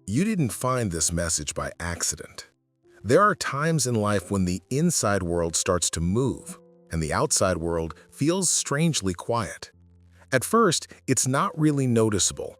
You didn't find this message by accident. There are times in life when the inside world starts to move, and the outside world feels strangely quiet. At first, it's not really noticeable.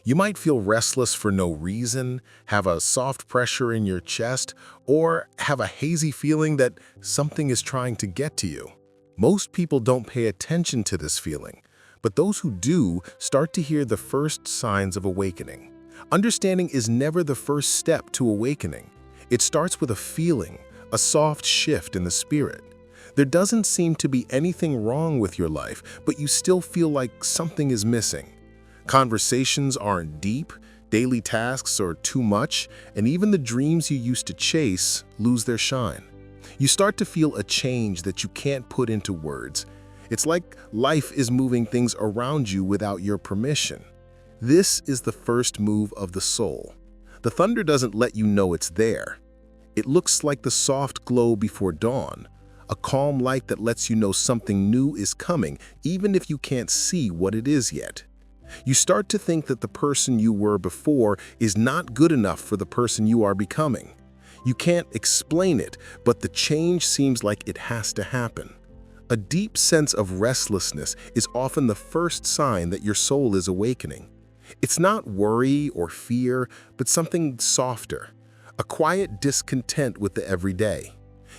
You might feel restless for no reason, have a soft pressure in your chest, or have a hazy feeling that something is trying to get to you. Most people don't pay attention to this feeling, but those who do start to hear the first signs of awakening. Understanding is never the first step to awakening. It starts with a feeling, a soft shift in the spirit. There doesn't seem to be anything wrong with your life, but you still feel like something is missing. Conversations aren't deep, daily tasks are too much, and even the dreams you used to chase lose their shine. You start to feel a change that you can't put into words. It's like life is moving things around you without your permission. This is the first move of the soul. The thunder doesn't let you know it's there. It looks like the soft glow before dawn, a calm light that lets you know something new is coming, even if you can't see what it is yet. You start to think that the person you were before is not good enough for the person you are becoming. You can't explain it, but the change seems like it has to happen. A deep sense of restlessness is often the first sign that your soul is awakening. It's not worry or fear, but something softer, a quiet discontent with the everyday.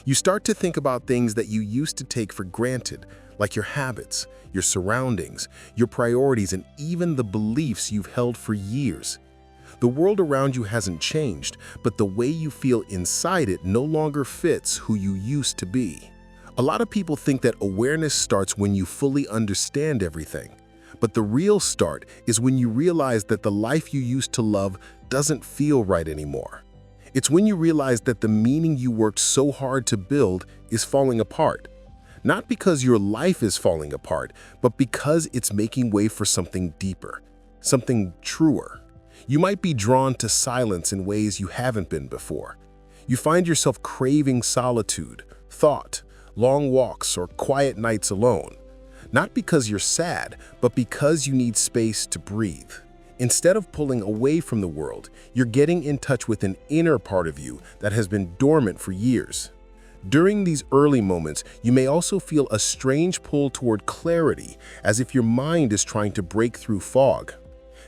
You start to think about things that you used to take for granted, like your habits, your surroundings, your priorities, and even the beliefs you've held for years. The world around you hasn't changed, but the way you feel inside it no longer fits who you used to be. A lot of people think that awareness starts when you fully understand everything. But the real start is when you realize that the life you used to love doesn't feel right anymore. It's when you realize that the meaning you worked so hard to build is falling apart. Not because your life is falling apart, but because it's making way for something deeper, something truer. You might be drawn to silence in ways you haven't been before. You find yourself craving solitude, thought, long walks, or quiet nights alone. Not because you're sad, but because you need space to breathe. Instead of pulling away from the world, you're getting in touch with an inner part of you that has been dormant for years. During these early moments, you may also feel a strange pull toward clarity, as if your mind is trying to break through fog.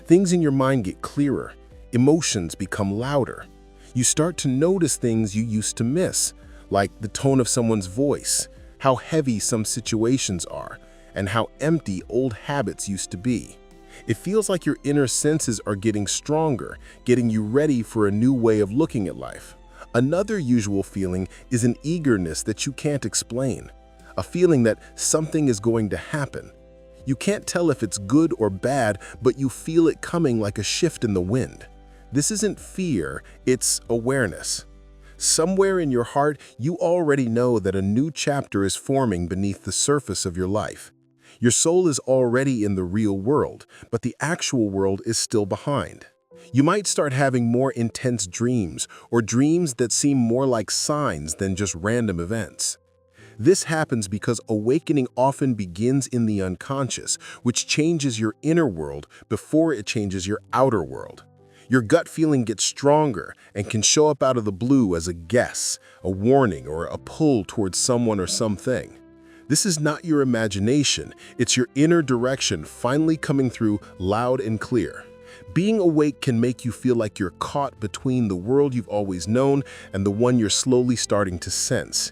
Things in your mind get clearer, emotions become louder. You start to notice things you used to miss, like the tone of someone's voice, how heavy some situations are, and how empty old habits used to be. It feels like your inner senses are getting stronger, getting you ready for a new way of looking at life. Another usual feeling is an eagerness that you can't explain, a feeling that something is going to happen. You can't tell if it's good or bad, but you feel it coming like a shift in the wind. This isn't fear, it's awareness. Somewhere in your heart, you already know that a new chapter is forming beneath the surface of your life. Your soul is already in the real world, but the actual world is still behind. You might start having more intense dreams, or dreams that seem more like signs than just random events. This happens because awakening often begins in the unconscious, which changes your inner world before it changes your outer world. Your gut feeling gets stronger and can show up out of the blue as a guess, a warning, or a pull towards someone or something. This is not your imagination, it's your inner direction finally coming through loud and clear. Being awake can make you feel like you're caught between the world you've always known and the one you're slowly starting to sense.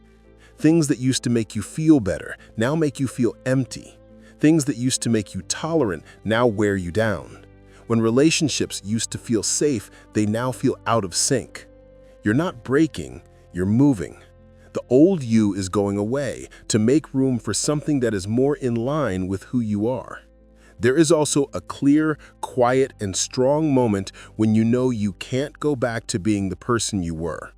Things that used to make you feel better now make you feel empty. Things that used to make you tolerant now wear you down. When relationships used to feel safe, they now feel out of sync. You're not breaking, you're moving. The old you is going away to make room for something that is more in line with who you are. There is also a clear, quiet, and strong moment when you know you can't go back to being the person you were.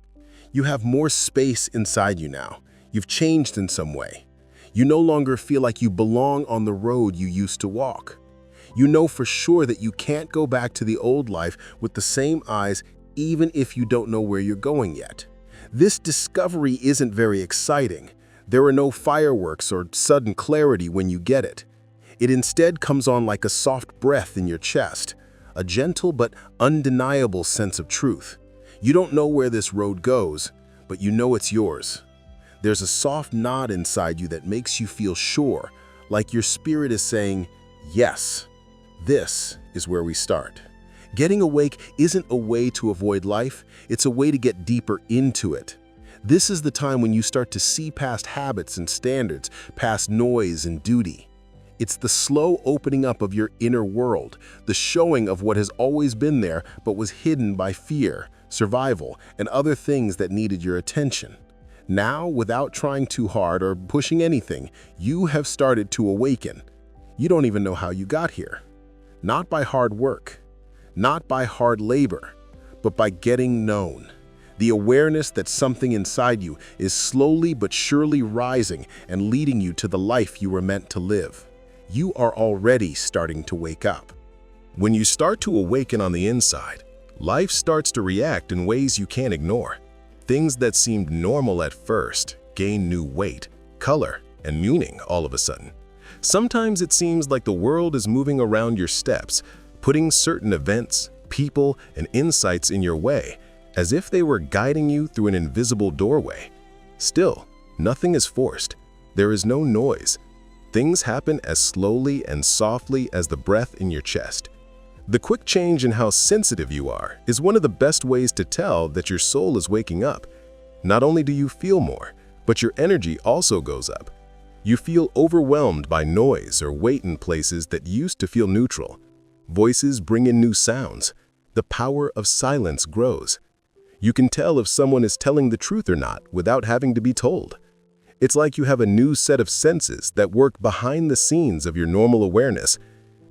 You have more space inside you now. You've changed in some way. You no longer feel like you belong on the road you used to walk. You know for sure that you can't go back to the old life with the same eyes, even if you don't know where you're going yet. This discovery isn't very exciting. There are no fireworks or sudden clarity when you get it. It instead comes on like a soft breath in your chest, a gentle but undeniable sense of truth. You don't know where this road goes, but you know it's yours. There's a soft nod inside you that makes you feel sure, like your spirit is saying, yes, this is where we start. Getting awake isn't a way to avoid life, it's a way to get deeper into it. This is the time when you start to see past habits and standards, past noise and duty. It's the slow opening up of your inner world, the showing of what has always been there but was hidden by fear, survival, and other things that needed your attention. Now, without trying too hard or pushing anything, you have started to awaken. You don't even know how you got here. Not by hard work, not by hard labor, but by getting known. The awareness that something inside you is slowly but surely rising and leading you to the life you were meant to live. You are already starting to wake up. When you start to awaken on the inside, life starts to react in ways you can't ignore. Things that seemed normal at first gain new weight, color, and meaning all of a sudden. Sometimes it seems like the world is moving around your steps, putting certain events, people, and insights in your way, as if they were guiding you through an invisible doorway. Still, nothing is forced. There is no noise. Things happen as slowly and softly as the breath in your chest. The quick change in how sensitive you are is one of the best ways to tell that your soul is waking up. Not only do you feel more, but your energy also goes up. You feel overwhelmed by noise or weight in places that used to feel neutral. Voices bring in new sounds. The power of silence grows. You can tell if someone is telling the truth or not without having to be told. It's like you have a new set of senses that work behind the scenes of your normal awareness.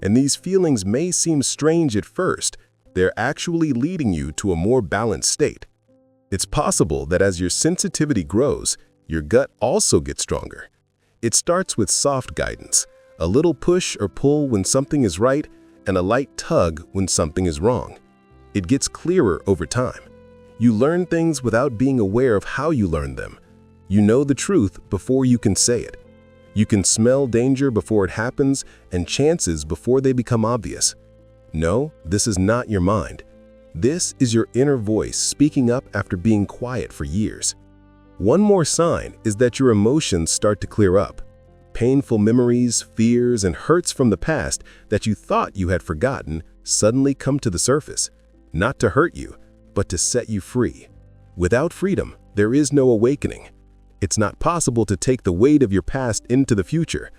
And these feelings may seem strange at first, they're actually leading you to a more balanced state. It's possible that as your sensitivity grows, your gut also gets stronger. It starts with soft guidance, a little push or pull when something is right, and a light tug when something is wrong. It gets clearer over time. You learn things without being aware of how you learned them. You know the truth before you can say it. You can smell danger before it happens and chances before they become obvious. No, this is not your mind. This is your inner voice speaking up after being quiet for years. One more sign is that your emotions start to clear up. Painful memories, fears, and hurts from the past that you thought you had forgotten suddenly come to the surface, not to hurt you, but to set you free. Without freedom, there is no awakening. It's not possible to take the weight of your past into the future.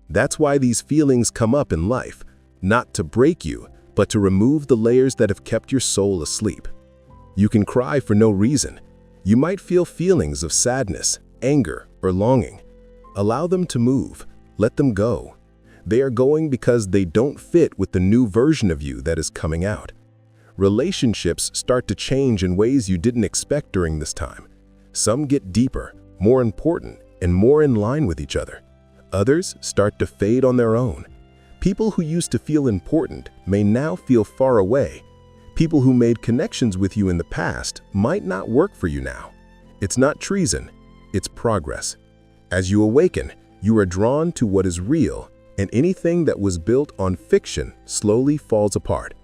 That's why these feelings come up in life, not to break you, but to remove the layers that have kept your soul asleep. You can cry for no reason. You might feel feelings of sadness, anger, or longing. Allow them to move. Let them go. They are going because they don't fit with the new version of you that is coming out. Relationships start to change in ways you didn't expect during this time. Some get deeper, more important, and more in line with each other. Others start to fade on their own. People who used to feel important may now feel far away. People who made connections with you in the past might not work for you now. It's not treason, it's progress. As you awaken, you are drawn to what is real, and anything that was built on fiction slowly falls apart.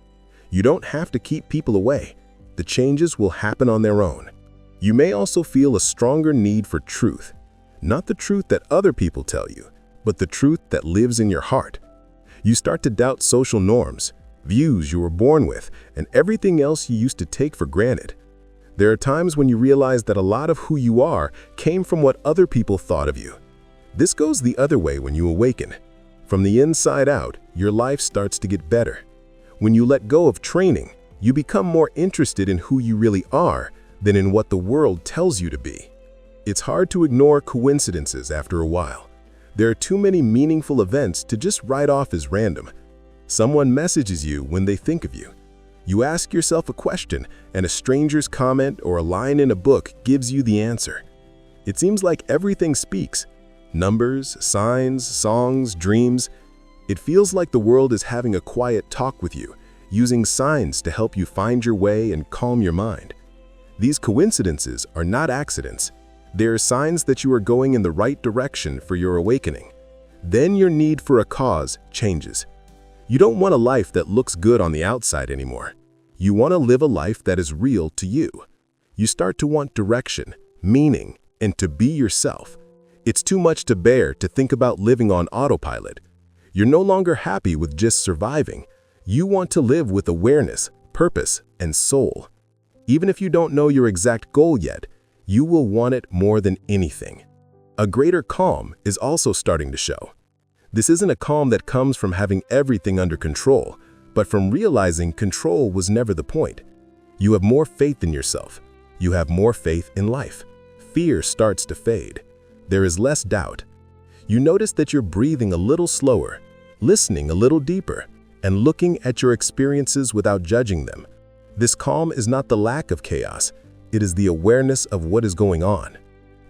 You don't have to keep people away. The changes will happen on their own. You may also feel a stronger need for truth. Not the truth that other people tell you, but the truth that lives in your heart. You start to doubt social norms, views you were born with, and everything else you used to take for granted. There are times when you realize that a lot of who you are came from what other people thought of you. This goes the other way when you awaken. From the inside out, your life starts to get better. When you let go of training, you become more interested in who you really are than in what the world tells you to be. It's hard to ignore coincidences after a while. There are too many meaningful events to just write off as random. Someone messages you when they think of you. You ask yourself a question, and a stranger's comment or a line in a book gives you the answer. It seems like everything speaks. Numbers, signs, songs, dreams. It feels like the world is having a quiet talk with you, using signs to help you find your way and calm your mind. These coincidences are not accidents. They are signs that you are going in the right direction for your awakening. Then your need for a cause changes. You don't want a life that looks good on the outside anymore. You want to live a life that is real to you. You start to want direction, meaning, and to be yourself. It's too much to bear to think about living on autopilot. You're no longer happy with just surviving. You want to live with awareness, purpose, and soul. Even if you don't know your exact goal yet, you will want it more than anything. A greater calm is also starting to show. This isn't a calm that comes from having everything under control, but from realizing control was never the point. You have more faith in yourself. You have more faith in life. Fear starts to fade. There is less doubt. You notice that you're breathing a little slower, listening a little deeper, and looking at your experiences without judging them. This calm is not the lack of chaos. It is the awareness of what is going on.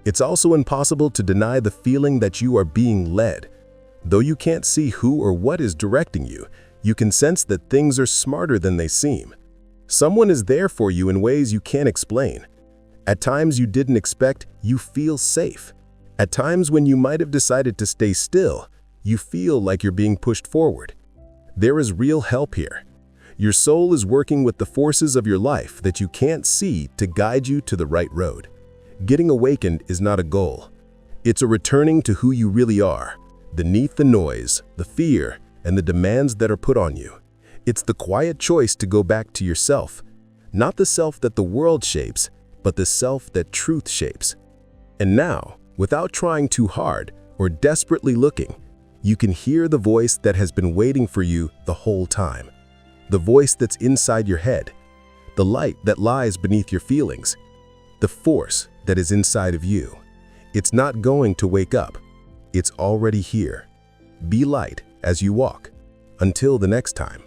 It's also impossible to deny the feeling that you are being led. Though you can't see who or what is directing you, you can sense that things are smarter than they seem. Someone is there for you in ways you can't explain. At times you didn't expect, you feel safe. At times when you might have decided to stay still, you feel like you're being pushed forward. There is real help here. Your soul is working with the forces of your life that you can't see to guide you to the right road. Getting awakened is not a goal. It's a returning to who you really are, beneath the noise, the fear, and the demands that are put on you. It's the quiet choice to go back to yourself, not the self that the world shapes, but the self that truth shapes. And now, without trying too hard or desperately looking, you can hear the voice that has been waiting for you the whole time. The voice that's inside your head, the light that lies beneath your feelings, the force that is inside of you. It's not going to wake up. It's already here. Be light as you walk. Until the next time.